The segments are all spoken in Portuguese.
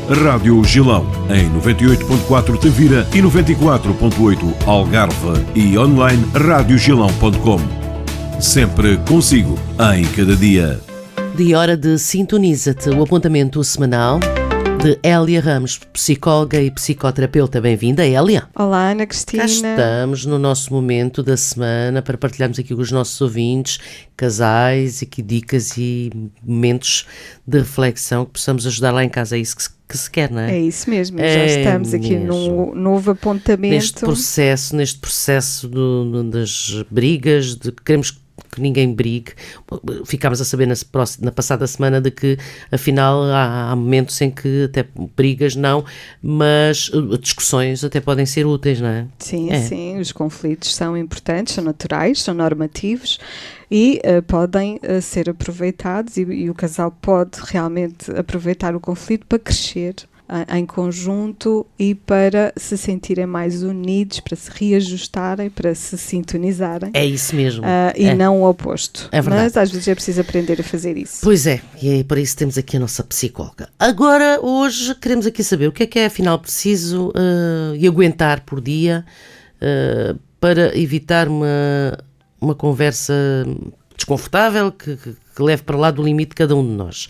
Rádio Gilão, em 98.4 Tavira e 94.8 Algarve e online radiogilão.com. Sempre consigo, em cada dia. De hora de Sintoniza-te, o apontamento semanal de Hélia Ramos, psicóloga e psicoterapeuta. Bem-vinda, Hélia. Olá, Ana Cristina. Cá estamos no nosso momento da semana para partilharmos aqui com os nossos ouvintes, casais, aqui dicas e momentos de reflexão que possamos ajudar lá em casa. É isso que se quer, não é? É isso mesmo, já estamos aqui num novo apontamento. Neste processo das brigas, de que queremos que ninguém brigue. Ficámos a saber na passada semana de que, afinal, há momentos em que até brigas não, mas discussões até podem ser úteis, não é? Sim, sim, os conflitos são importantes, são naturais, são normativos e podem ser aproveitados e o casal pode realmente aproveitar o conflito para crescer em conjunto e para se sentirem mais unidos, para se reajustarem, para se sintonizarem. É isso mesmo. E não o oposto. É verdade. Mas às vezes é preciso aprender a fazer isso. Pois é, e para isso temos aqui a nossa psicóloga. Agora, hoje, queremos aqui saber o que é afinal preciso e aguentar por dia para evitar uma conversa desconfortável que leve para lá do limite de cada um de nós.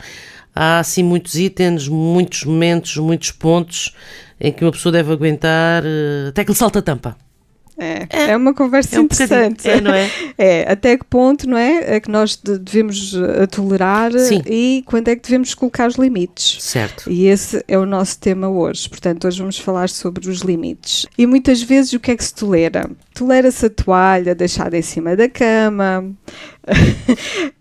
Há assim muitos itens, muitos momentos, muitos pontos em que uma pessoa deve aguentar até que lhe salta a tampa. É uma conversa interessante. Não é? Até que ponto, não é que nós devemos tolerar. Sim. E quando é que devemos colocar os limites. Certo. E esse é o nosso tema hoje. Portanto, hoje vamos falar sobre os limites. E muitas vezes o que é que se tolera? Tolera-se a toalha deixada em cima da cama,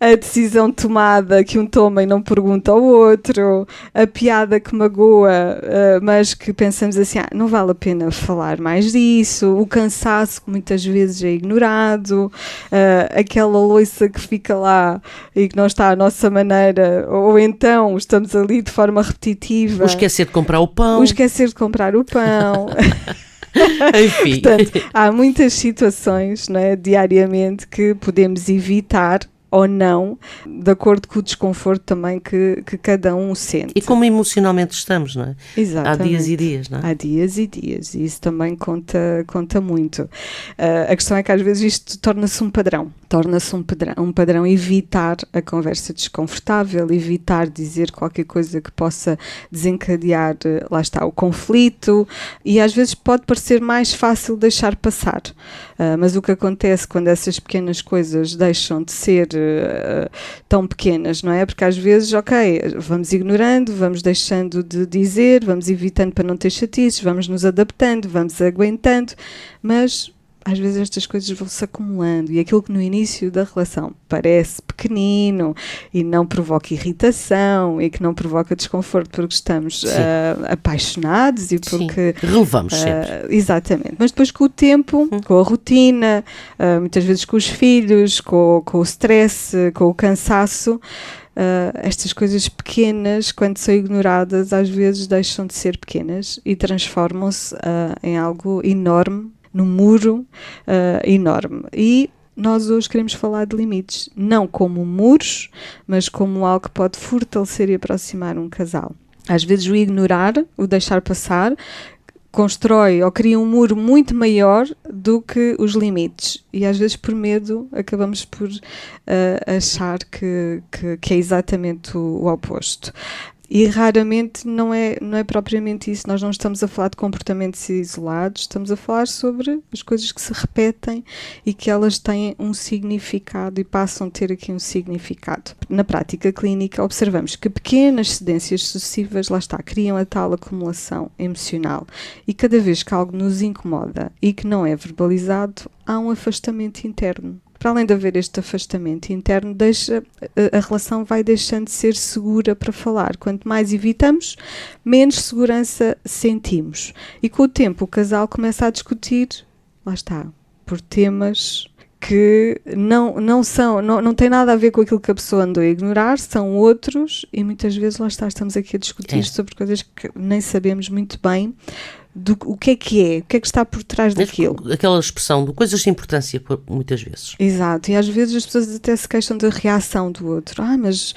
a decisão tomada que um toma e não pergunta ao outro, a piada que magoa, mas que pensamos assim, não vale a pena falar mais disso, o cansaço que muitas vezes é ignorado, aquela louça que fica lá e que não está à nossa maneira, ou então estamos ali de forma repetitiva. O esquecer de comprar o pão. Enfim. Portanto, há muitas situações, não é, diariamente que podemos evitar ou não, de acordo com o desconforto também que cada um sente. E como emocionalmente estamos, não é? Exatamente. Há dias e dias, não é? Há dias e dias, e isso também conta muito. A questão é que às vezes isto torna-se um padrão. Um padrão evitar a conversa desconfortável, evitar dizer qualquer coisa que possa desencadear, lá está, o conflito, e às vezes pode parecer mais fácil deixar passar. Mas o que acontece quando essas pequenas coisas deixam de ser tão pequenas, não é? Porque às vezes, vamos ignorando, vamos deixando de dizer, vamos evitando para não ter chatices, vamos nos adaptando, vamos aguentando, mas às vezes estas coisas vão-se acumulando e aquilo que no início da relação parece pequenino e não provoca irritação e que não provoca desconforto porque estamos apaixonados e porque... Sim, relevamos sempre. Exatamente. Mas depois com o tempo, com a rotina, muitas vezes com os filhos, com o stress, com o cansaço, estas coisas pequenas, quando são ignoradas, às vezes deixam de ser pequenas e transformam-se em algo enorme, num muro enorme. E nós hoje queremos falar de limites, não como muros, mas como algo que pode fortalecer e aproximar um casal. Às vezes o ignorar, o deixar passar, constrói ou cria um muro muito maior do que os limites. E às vezes por medo acabamos por achar que é exatamente o oposto. E raramente não é propriamente isso. Nós não estamos a falar de comportamentos isolados, estamos a falar sobre as coisas que se repetem e que elas têm um significado e passam a ter aqui um significado. Na prática clínica observamos que pequenas cedências sucessivas, lá está, criam a tal acumulação emocional e cada vez que algo nos incomoda e que não é verbalizado, há um afastamento interno. Para além de haver este afastamento interno, a relação vai deixando de ser segura para falar. Quanto mais evitamos, menos segurança sentimos. E com o tempo o casal começa a discutir, lá está, por temas que não tem nada a ver com aquilo que a pessoa andou a ignorar, são outros, e muitas vezes lá está, estamos aqui a discutir sobre coisas que nem sabemos muito bem o que é, o que é que está por trás daquilo. Aquela expressão de coisas de importância, muitas vezes. Exato, e às vezes as pessoas até se queixam da reação do outro. Mas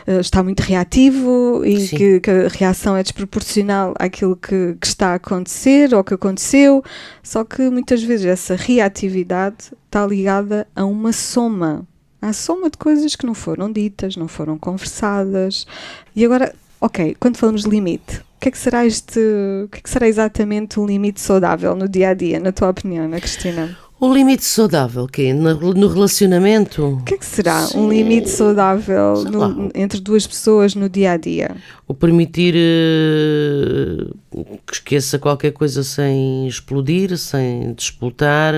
está muito reativo e que a reação é desproporcional àquilo que está a acontecer ou que aconteceu, só que muitas vezes essa reatividade está ligada a uma soma. A soma de coisas que não foram ditas, não foram conversadas. E agora, ok, quando falamos de limite, o que é que será exatamente um limite saudável no dia-a-dia, na tua opinião, Ana Cristina? O limite saudável, que é no relacionamento? O que é que será um limite saudável entre duas pessoas no dia-a-dia? O permitir que esqueça qualquer coisa sem explodir, sem despoltar,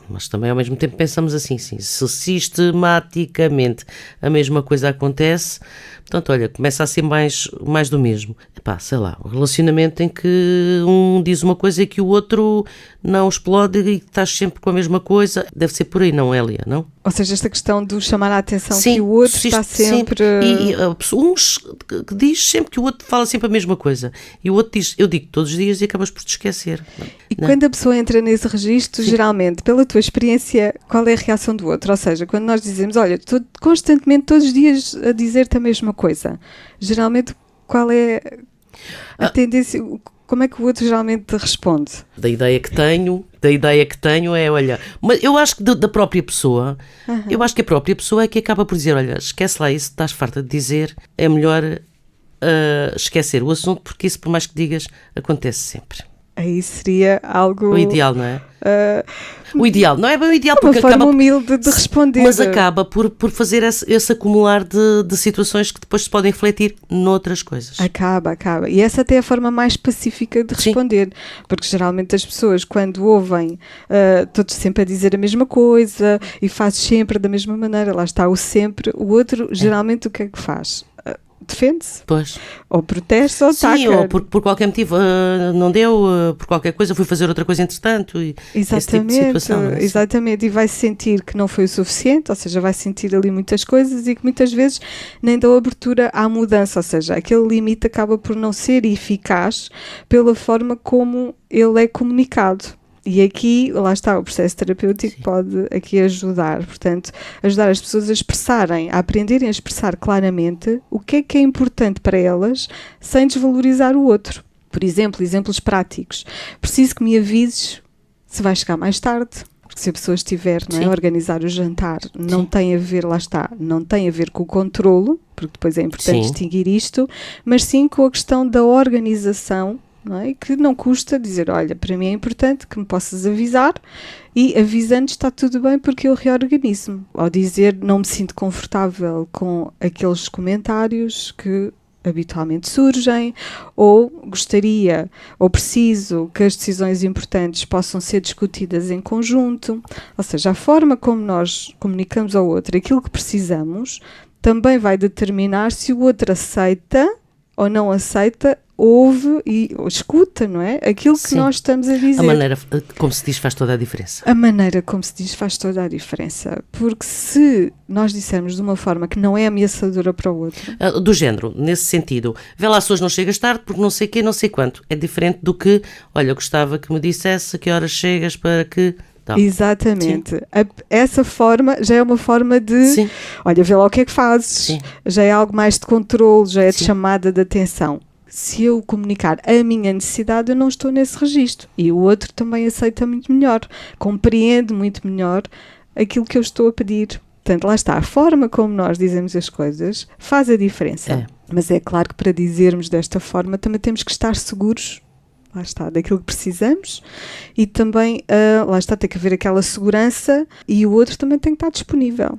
mas também ao mesmo tempo pensamos assim, sim, se sistematicamente a mesma coisa acontece, portanto, olha, começa a ser mais do mesmo. Epá, sei lá, o relacionamento em que um diz uma coisa e que o outro não explode e estás sempre com a mesma coisa, deve ser por aí, não, Hélia, não? Ou seja, esta questão de chamar a atenção que o outro está sempre... E uns que diz sempre que o outro fala sempre a mesma coisa. E o outro diz, eu digo todos os dias e acabas por te esquecer. E quando a pessoa entra nesse registro, geralmente, pela tua experiência, qual é a reação do outro? Ou seja, quando nós dizemos, olha, estou constantemente, todos os dias, a dizer-te a mesma coisa. Geralmente, qual é a tendência... Como é que o outro geralmente responde? Da ideia que tenho é, olha, mas eu acho que da própria pessoa, eu acho que a própria pessoa é que acaba por dizer, olha, esquece lá isso, estás farta de dizer, é melhor esquecer o assunto, porque isso, por mais que digas, acontece sempre. Aí seria algo... O ideal, não é? O ideal, não é bem o ideal, porque acaba... Uma forma humilde de responder. Mas acaba por fazer esse acumular de situações que depois se podem refletir noutras coisas. Acaba. E essa até é a forma mais pacífica de responder. Porque geralmente as pessoas, quando ouvem todos sempre a dizer a mesma coisa e fazes sempre da mesma maneira, lá está o sempre, o outro geralmente o que é que faz? Defende-se, pois. Ou protesta ou ataca. Sim, ou por qualquer motivo não deu, por qualquer coisa, fui fazer outra coisa entretanto. Exatamente, esse tipo de situação, é? Exatamente, e vai sentir que não foi o suficiente, ou seja, vai sentir ali muitas coisas e que muitas vezes nem dão abertura à mudança, ou seja, aquele limite acaba por não ser eficaz pela forma como ele é comunicado. E aqui, lá está, o processo terapêutico pode aqui ajudar, portanto, ajudar as pessoas a expressarem, a aprenderem a expressar claramente o que é importante para elas, sem desvalorizar o outro. Por exemplo, exemplos práticos. Preciso que me avises se vai chegar mais tarde, porque se a pessoa estiver a organizar o jantar, não tem a ver, lá está, não tem a ver com o controlo, porque depois é importante distinguir isto, mas sim com a questão da organização. Não é? Que não custa dizer, olha, para mim é importante que me possas avisar e avisando está tudo bem porque eu reorganizo-me. Ao dizer não me sinto confortável com aqueles comentários que habitualmente surgem, ou gostaria ou preciso que as decisões importantes possam ser discutidas em conjunto. Ou seja, a forma como nós comunicamos ao outro aquilo que precisamos também vai determinar se o outro aceita ou não aceita, ouve e escuta, não é? Aquilo que nós estamos a dizer. A maneira como se diz faz toda a diferença. A maneira como se diz faz toda a diferença. Porque se nós dissermos de uma forma que não é ameaçadora para o outro... Do género, nesse sentido, vê lá se hoje não chegas tarde porque não sei o quê, não sei quanto. É diferente do que, olha, eu gostava que me dissesse a que horas chegas para que... Não. Exatamente. Essa forma já é uma forma de... Olha, vê lá o que é que fazes. Sim. Já é algo mais de controle, já é de chamada de atenção. Se eu comunicar a minha necessidade, eu não estou nesse registro. E o outro também aceita muito melhor, compreende muito melhor aquilo que eu estou a pedir. Portanto, lá está, a forma como nós dizemos as coisas faz a diferença. Mas é claro que para dizermos desta forma também temos que estar seguros, lá está, daquilo que precisamos e também, lá está, tem que haver aquela segurança e o outro também tem que estar disponível.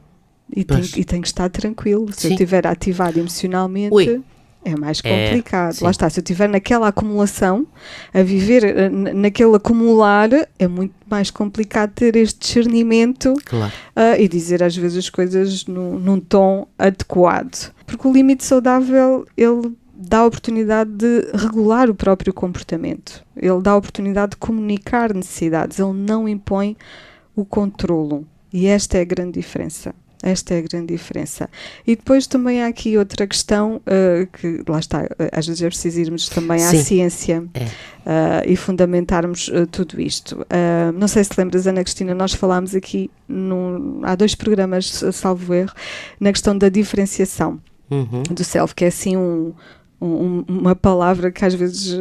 E tem que estar tranquilo. Se eu estiver ativado emocionalmente... É mais complicado. Lá está, se eu estiver naquela acumulação, a viver naquele acumular, é muito mais complicado ter este discernimento e dizer às vezes as coisas num tom adequado. Porque o limite saudável, ele dá a oportunidade de regular o próprio comportamento. Ele dá a oportunidade de comunicar necessidades. Ele não impõe o controlo. E esta é a grande diferença. Esta é a grande diferença. E depois também há aqui outra questão, que lá está, às vezes é preciso irmos também à ciência e fundamentarmos tudo isto. Não sei se lembras, Ana Cristina, nós falámos aqui, há 2 programas, salvo erro, na questão da diferenciação do self, que é assim uma palavra que às vezes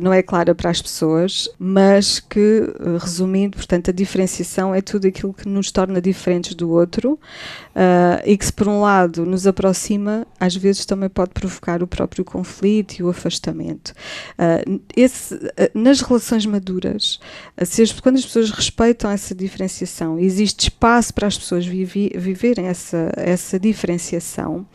não é clara para as pessoas, mas que, resumindo, portanto, a diferenciação é tudo aquilo que nos torna diferentes do outro, e que, se por um lado nos aproxima, às vezes também pode provocar o próprio conflito e o afastamento. Nas relações maduras, quando as pessoas respeitam essa diferenciação, existe espaço para as pessoas viverem essa diferenciação,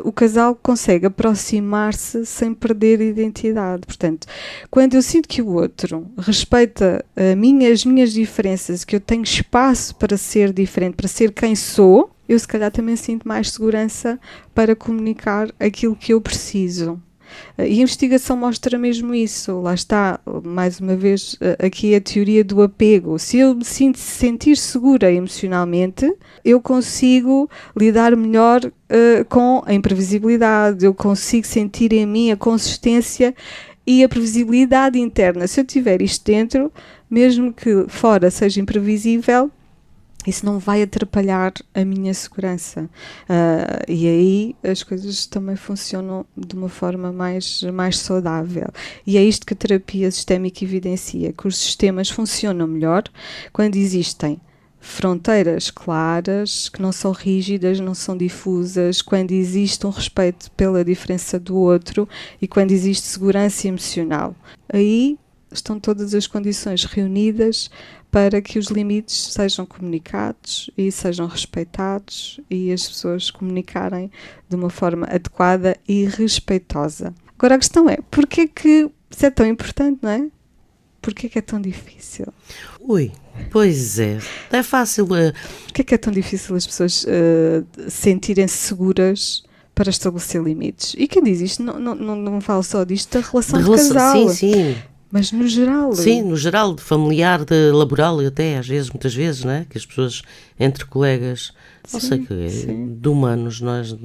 o casal consegue aproximar-se sem perder a identidade. Portanto, quando eu sinto que o outro respeita as minhas diferenças, que eu tenho espaço para ser diferente, para ser quem sou, eu se calhar também sinto mais segurança para comunicar aquilo que eu preciso. E a investigação mostra mesmo isso. Lá está, mais uma vez, aqui a teoria do apego. Se eu me sentir segura emocionalmente, eu consigo lidar melhor com a imprevisibilidade, eu consigo sentir em mim a consistência e a previsibilidade interna. Se eu tiver isto dentro, mesmo que fora seja imprevisível, isso não vai atrapalhar a minha segurança. E aí as coisas também funcionam de uma forma mais saudável. E é isto que a terapia sistémica evidencia, que os sistemas funcionam melhor quando existem fronteiras claras, que não são rígidas, não são difusas, quando existe um respeito pela diferença do outro e quando existe segurança emocional. Aí estão todas as condições reunidas para que os limites sejam comunicados e sejam respeitados e as pessoas comunicarem de uma forma adequada e respeitosa. Agora a questão é, porquê que isso é tão importante, não é? Porquê que é tão difícil? Pois é fácil. Porquê que é tão difícil as pessoas sentirem-se seguras para estabelecer limites? E quem diz isto não fala só disto da relação de casal. Sim. Mas no geral. Sim, no geral, de familiar, de laboral, e até muitas vezes, não é? Que as pessoas, entre colegas, não sei de humanos, nós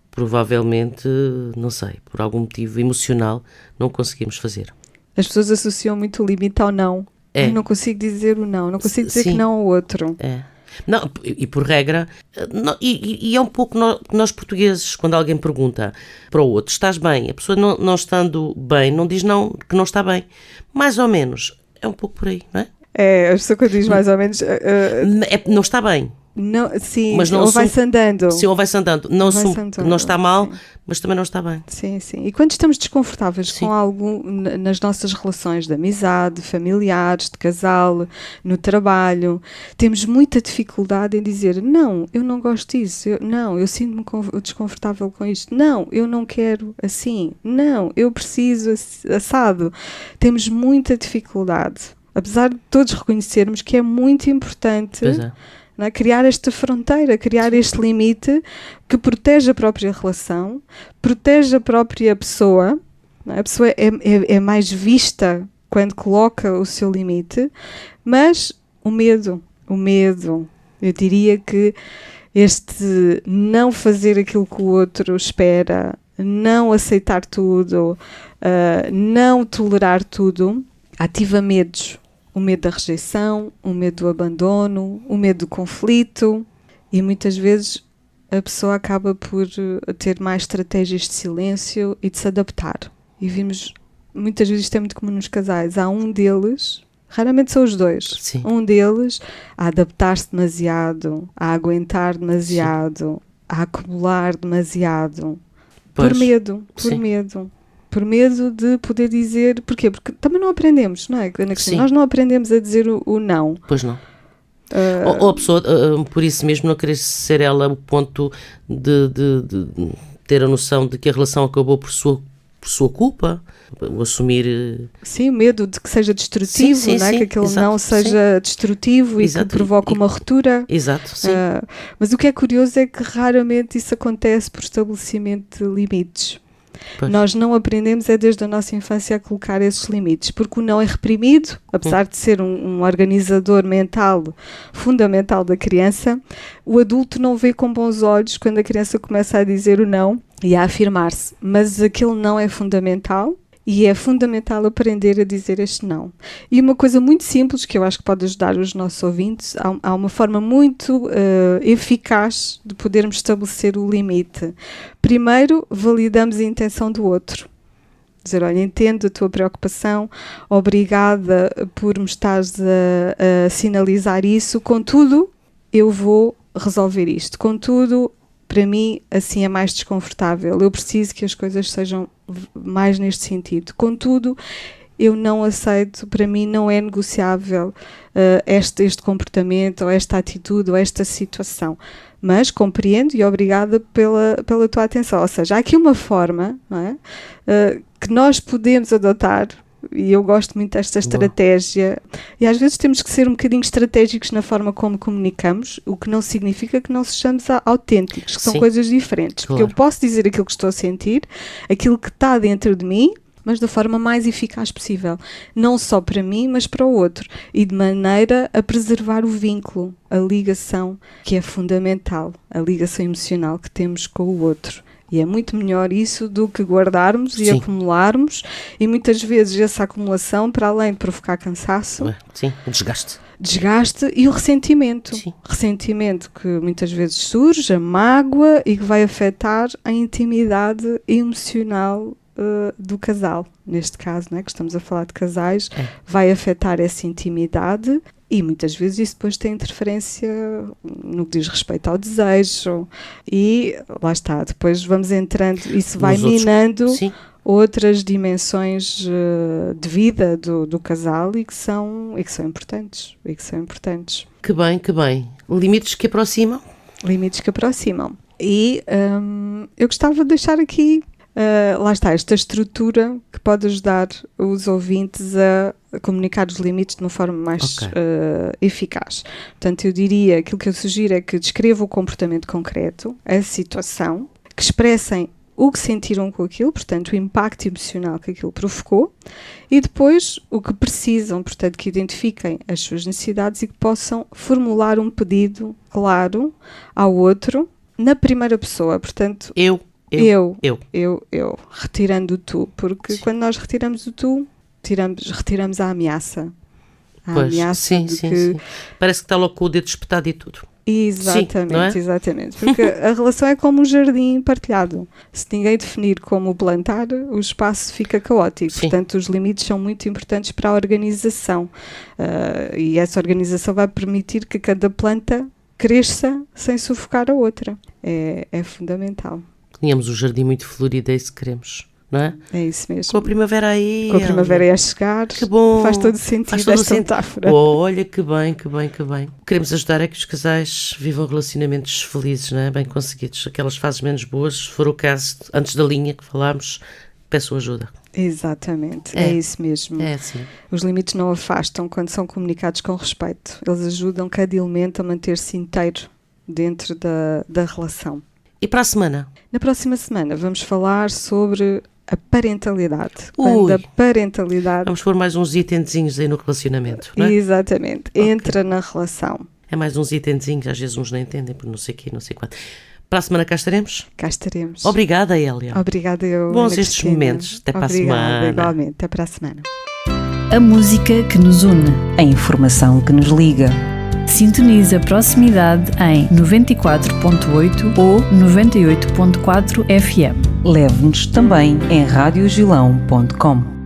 provavelmente, não sei, por algum motivo emocional, não conseguimos fazer. As pessoas associam muito o limite ao não. Eu não consigo dizer o não consigo dizer que não ao outro. Não, e por regra, e é um pouco nós portugueses, quando alguém pergunta para o outro, estás bem? A pessoa não estando bem, não diz não, que não está bem. Mais ou menos, é um pouco por aí, não é? A pessoa que diz mais ou menos... não está bem. Não, sim, mas não ou vai-se andando. Sim, ou vai-se andando. Não está mal, sim. Mas também não está bem. Sim. E quando estamos desconfortáveis com algo nas nossas relações de amizade, familiares, de casal, no trabalho, temos muita dificuldade em dizer não, eu não gosto disso, eu sinto-me desconfortável com isto, não, eu não quero assim, não, eu preciso assado. Temos muita dificuldade. Apesar de todos reconhecermos que é muito importante... criar esta fronteira, criar este limite que protege a própria relação, protege a própria pessoa. A pessoa é mais vista quando coloca o seu limite, mas o medo, eu diria que este não fazer aquilo que o outro espera, não aceitar tudo, não tolerar tudo, ativa medos. O medo da rejeição, o medo do abandono, o medo do conflito, e muitas vezes a pessoa acaba por ter mais estratégias de silêncio e de se adaptar. E vimos, muitas vezes isto é muito comum nos casais, há um deles, raramente são os dois, Sim. Um deles a adaptar-se demasiado, a aguentar demasiado, Sim. a acumular demasiado, por medo. Por medo de poder dizer... Porquê? Porque também não aprendemos, não é? Nós não aprendemos a dizer o não. Pois não. Ou a pessoa, por isso mesmo, não querer ser ela o ponto de ter a noção de que a relação acabou por sua culpa, o assumir... Sim, o medo de que seja destrutivo, sim, não é? Que aquele exato, não seja destrutivo e que provoque uma ruptura. Exato, sim. Mas o que é curioso é que raramente isso acontece por estabelecimento de limites. Pois. Nós não aprendemos desde a nossa infância a colocar esses limites, porque o não é reprimido, apesar de ser um organizador mental fundamental da criança, o adulto não vê com bons olhos quando a criança começa a dizer o não e a afirmar-se, mas aquele não é fundamental. E é fundamental aprender a dizer este não. E uma coisa muito simples que eu acho que pode ajudar os nossos ouvintes, há uma forma muito eficaz de podermos estabelecer o limite. Primeiro, validamos a intenção do outro. Dizer, olha, entendo a tua preocupação, obrigada por me estares a sinalizar isso, contudo, eu vou resolver isto. Contudo, para mim, assim é mais desconfortável. Eu preciso que as coisas sejam mais neste sentido. Contudo, eu não aceito, para mim não é negociável este comportamento, ou esta atitude, ou esta situação. Mas compreendo e obrigada pela tua atenção. Ou seja, há aqui uma forma, não é? Que nós podemos adotar, e eu gosto muito desta estratégia, e às vezes temos que ser um bocadinho estratégicos na forma como comunicamos, o que não significa que não sejamos autênticos, que são coisas diferentes, porque eu posso dizer aquilo que estou a sentir, aquilo que está dentro de mim, mas da forma mais eficaz possível, não só para mim, mas para o outro, e de maneira a preservar o vínculo, a ligação, que é fundamental, a ligação emocional que temos com o outro. E é muito melhor isso do que guardarmos e acumularmos, e muitas vezes essa acumulação, para além de provocar cansaço, desgaste e o ressentimento. Sim. Ressentimento que muitas vezes surge, a mágoa, e que vai afetar a intimidade emocional do casal. Neste caso, não é, que estamos a falar de casais, vai afetar essa intimidade. E muitas vezes isso depois tem interferência no que diz respeito ao desejo. E lá está, depois vamos entrando, isso vai minando outras dimensões de vida do casal e que são importantes. Que bem, que bem. Limites que aproximam? Limites que aproximam. E eu gostava de deixar aqui, lá está, esta estrutura que pode ajudar os ouvintes a comunicar os limites de uma forma mais eficaz. Portanto, eu diria, aquilo que eu sugiro é que descrevam o comportamento concreto, a situação, que expressem o que sentiram com aquilo, portanto, o impacto emocional que aquilo provocou, e depois o que precisam, portanto, que identifiquem as suas necessidades e que possam formular um pedido claro ao outro na primeira pessoa, portanto... Eu, retirando o tu, porque quando nós retiramos o tu, retiramos a ameaça. Sim. Parece que está logo com o dedo espetado e tudo. Exatamente, exatamente. Porque a relação é como um jardim partilhado. Se ninguém definir como plantar, o espaço fica caótico. Portanto, os limites são muito importantes para a organização. E essa organização vai permitir que cada planta cresça sem sufocar a outra. É fundamental. Tínhamos um jardim muito florido, é isso que queremos, não é? É isso mesmo. Com a primavera aí. Com a primavera aí a chegar. Que bom. Faz todo sentido esta metáfora. Olha, que bem. Queremos ajudar a que os casais vivam relacionamentos felizes, não é? Bem conseguidos. Aquelas fases menos boas, se for o caso, antes da linha que falámos, peçam ajuda. Exatamente, é isso mesmo. É assim. Os limites não afastam quando são comunicados com respeito. Eles ajudam cada elemento a manter-se inteiro dentro da relação. E para a semana? Na próxima semana vamos falar sobre a parentalidade. Quando a parentalidade... Vamos pôr mais uns itenzinhos aí no relacionamento, não é? Exatamente, entra na relação. É mais uns itenzinhos, às vezes uns não entendem, por não sei o quê, não sei quanto. Para a semana cá estaremos? Cá estaremos. Obrigada, Hélia. Obrigada, eu. Bons estes momentos. Até para a semana. Igualmente. Até para a semana. A música que nos une, a informação que nos liga. Sintoniza Proximidade em 94.8 ou 98.4 FM. Leve-nos também em radiogilão.com.